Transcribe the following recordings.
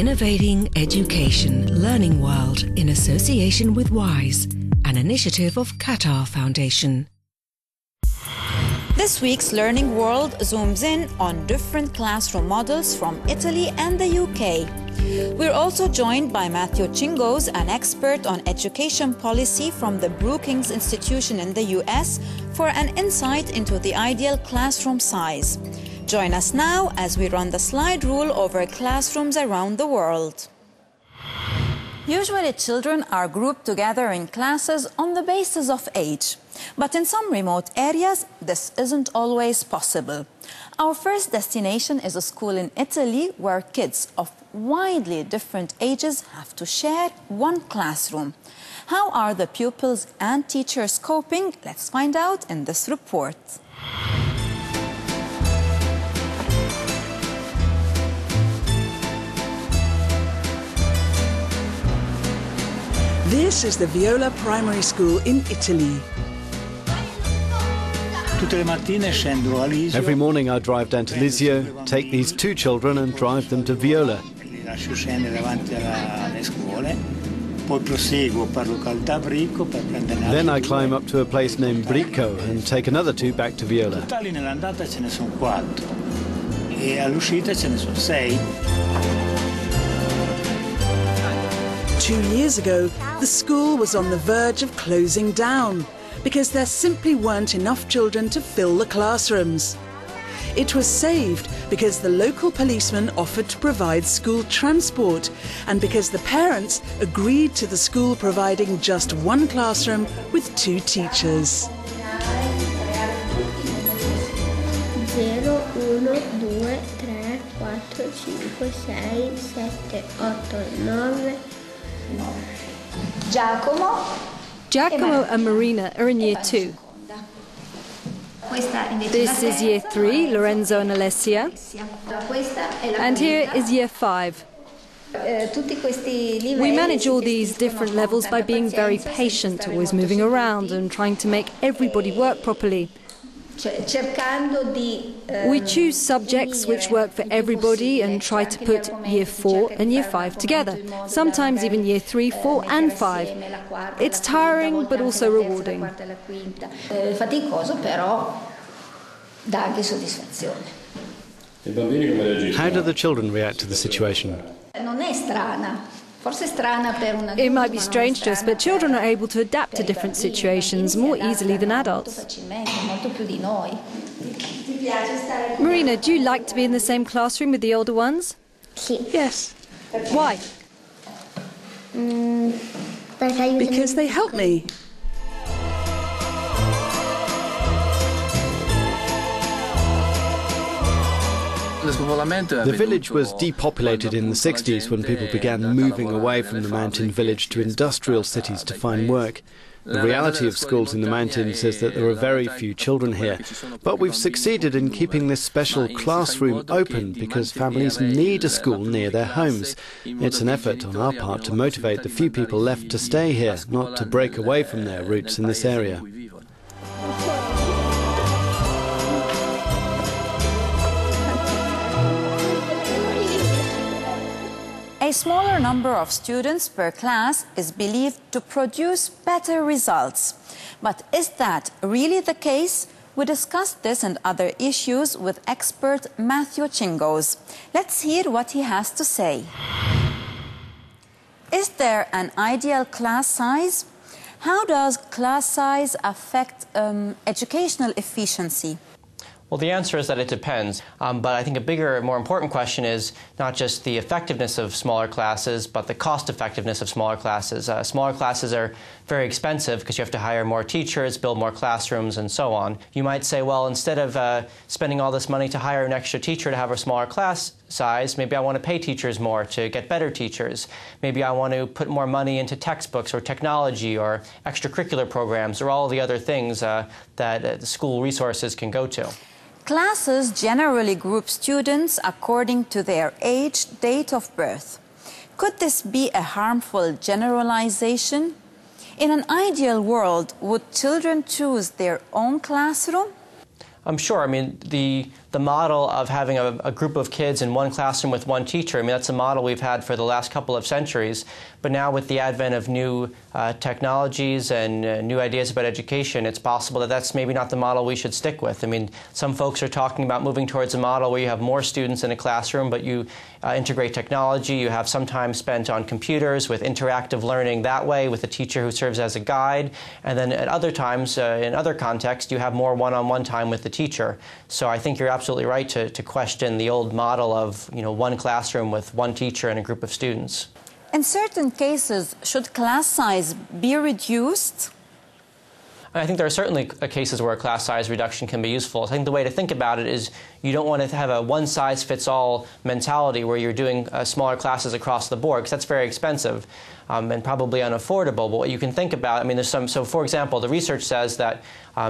Innovating Education Learning World in association with WISE, an initiative of Qatar Foundation. This week's Learning World zooms in on different classroom models from Italy and the UK. We're also joined by Matteo Cingos, an expert on education policy from the Brookings Institution in the US, for an insight into the ideal classroom size. Join us now as we run the slide rule over classrooms around the world. Usually children are grouped together in classes on the basis of age. But in some remote areas, this isn't always possible. Our first destination is a school in Italy where kids of widely different ages have to share one classroom. How are the pupils and teachers coping? Let's find out in this report. This is the Viola Primary School in Italy. Every morning I drive down to Lisio, take these two children and drive them to Viola. Then I climb up to a place named Bricco and take another two back to Viola. 2 years ago, the school was on the verge of closing down because there simply weren't enough children to fill the classrooms. It was saved because the local policeman offered to provide school transport and because the parents agreed to the school providing just one classroom with 2 teachers. 0, 1, 2, 3, 4, 5, 6, 7, 8, 9. Giacomo and Marina are in year 2. This is year 3, Lorenzo and Alessia. And here is year 5. We manage all these different levels by being very patient, always moving around and trying to make everybody work properly. We choose subjects which work for everybody and try to put year 4 and year 5 together, sometimes even year 3, 4 and 5. It's tiring but also rewarding. How do the children react to the situation? It might be strange to us, but children are able to adapt to different situations more easily than adults. Marina, do you like to be in the same classroom with the older ones? Yes. Why? Because they help me. The village was depopulated in the 60s when people began moving away from the mountain village to industrial cities to find work. The reality of schools in the mountains is that there are very few children here, but we've succeeded in keeping this special classroom open because families need a school near their homes. It's an effort on our part to motivate the few people left to stay here, not to break away from their roots in this area. A smaller number of students per class is believed to produce better results. But is that really the case? We discussed this and other issues with expert Matteo Cingos. Let's hear what he has to say. Is there an ideal class size? How does class size affect educational efficiency? Well, the answer is that it depends, but I think a bigger, more important question is not just the effectiveness of smaller classes, but the cost effectiveness of smaller classes. Smaller classes are very expensive because you have to hire more teachers, build more classrooms, and so on. You might say, well, instead of spending all this money to hire an extra teacher to have a smaller class size, maybe I want to pay teachers more to get better teachers. Maybe I want to put more money into textbooks or technology or extracurricular programs or all the other things that the school resources can go to. Classes generally group students according to their age, date of birth. Could this be a harmful generalization? In an ideal world, would children choose their own classroom? I'm sure. I mean, the the model of having a group of kids in one classroom with one teacher, I mean, that's a model we've had for the last couple of centuries. But now with the advent of new technologies and new ideas about education, it's possible that that's maybe not the model we should stick with. I mean, some folks are talking about moving towards a model where you have more students in a classroom, but you integrate technology. You have some time spent on computers with interactive learning that way with a teacher who serves as a guide. And then at other times, in other contexts, you have more one-on-one time with the teacher. So I think you're absolutely right to question the old model of, one classroom with one teacher and a group of students. In certain cases, should class size be reduced? I think there are certainly cases where a class size reduction can be useful. I think the way to think about it is you don't want to have a one-size-fits-all mentality where you're doing smaller classes across the board, because that's very expensive and probably unaffordable. But what you can think about, I mean, there's some, so for example, the research says that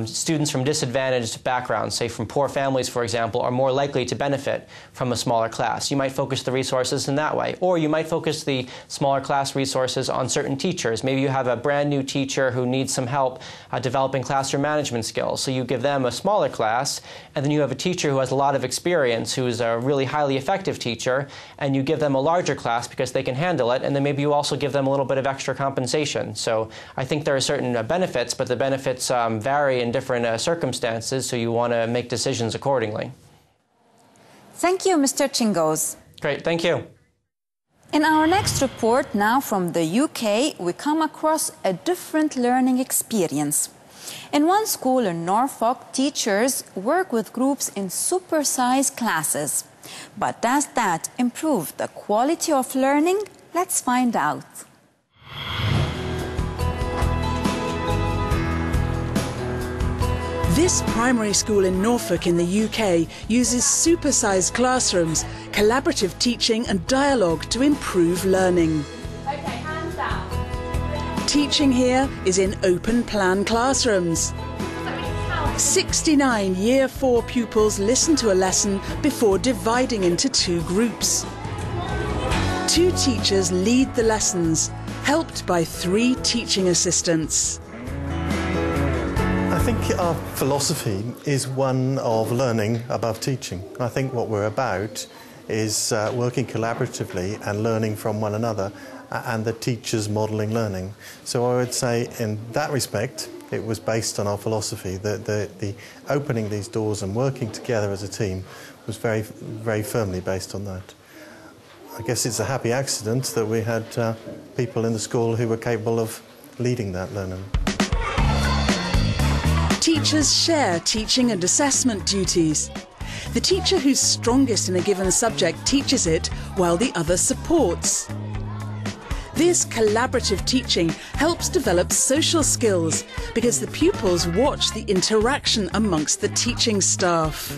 students from disadvantaged backgrounds, say from poor families, for example, are more likely to benefit from a smaller class. You might focus the resources in that way. Or you might focus the smaller class resources on certain teachers. Maybe you have a brand new teacher who needs some help developing classroom management skills. So you give them a smaller class, and then you have a teacher who has a lot of experience, who is a really highly effective teacher, and you give them a larger class because they can handle it, and then maybe you also give them a little bit of extra compensation. So I think there are certain benefits, but the benefits vary in different circumstances, so you want to make decisions accordingly. Thank you, Mr. Chingos. Great, thank you. In our next report, now from the UK, we come across a different learning experience. In one school in Norfolk, teachers work with groups in supersized classes. But does that improve the quality of learning? Let's find out. This primary school in Norfolk in the UK uses supersized classrooms, collaborative teaching and dialogue to improve learning. Okay, hands down. Teaching here is in open plan classrooms. 69 Year 4 pupils listen to a lesson before dividing into two groups. Two teachers lead the lessons, helped by 3 teaching assistants. I think our philosophy is one of learning above teaching. I think what we're about is working collaboratively and learning from one another, and the teachers modelling learning. So I would say in that respect it was based on our philosophy that the opening these doors and working together as a team was very, very firmly based on that. I guess it's a happy accident that we had people in the school who were capable of leading that learning. Teachers share teaching and assessment duties. The teacher who's strongest in a given subject teaches it, while the other supports. This collaborative teaching helps develop social skills because the pupils watch the interaction amongst the teaching staff.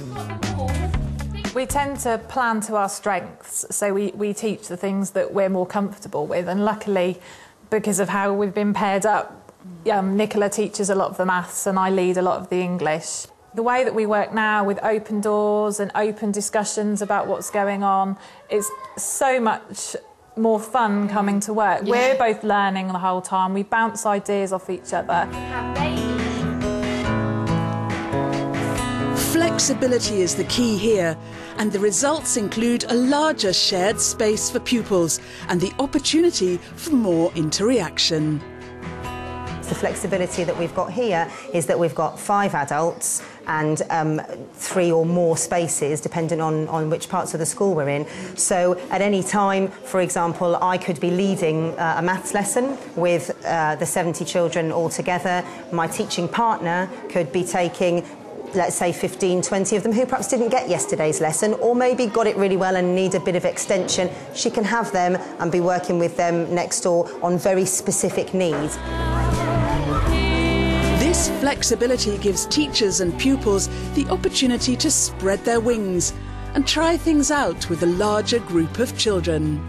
We tend to plan to our strengths, so we teach the things that we're more comfortable with, and luckily, because of how we've been paired up, Nicola teaches a lot of the maths and I lead a lot of the English. The way that we work now with open doors and open discussions about what's going on is so much more fun coming to work. Yeah. We're both learning the whole time. We bounce ideas off each other. Flexibility is the key here, and the results include a larger shared space for pupils and the opportunity for more interaction. The flexibility that we've got here is that we've got 5 adults and 3 or more spaces, depending on which parts of the school we're in. So at any time, for example, I could be leading a maths lesson with the 70 children all together. My teaching partner could be taking, let's say, 15, 20 of them who perhaps didn't get yesterday's lesson, or maybe got it really well and need a bit of extension. She can have them and be working with them next door on very specific needs. This flexibility gives teachers and pupils the opportunity to spread their wings and try things out with a larger group of children.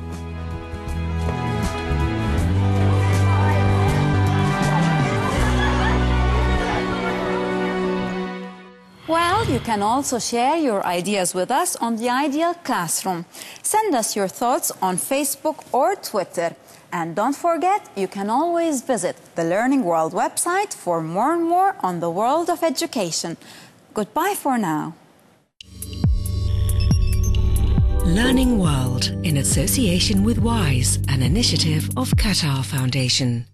Well, you can also share your ideas with us on the Ideal Classroom. Send us your thoughts on Facebook or Twitter. And don't forget, you can always visit the Learning World website for more and more on the world of education. Goodbye for now. Learning World in association with WISE, an initiative of Qatar Foundation.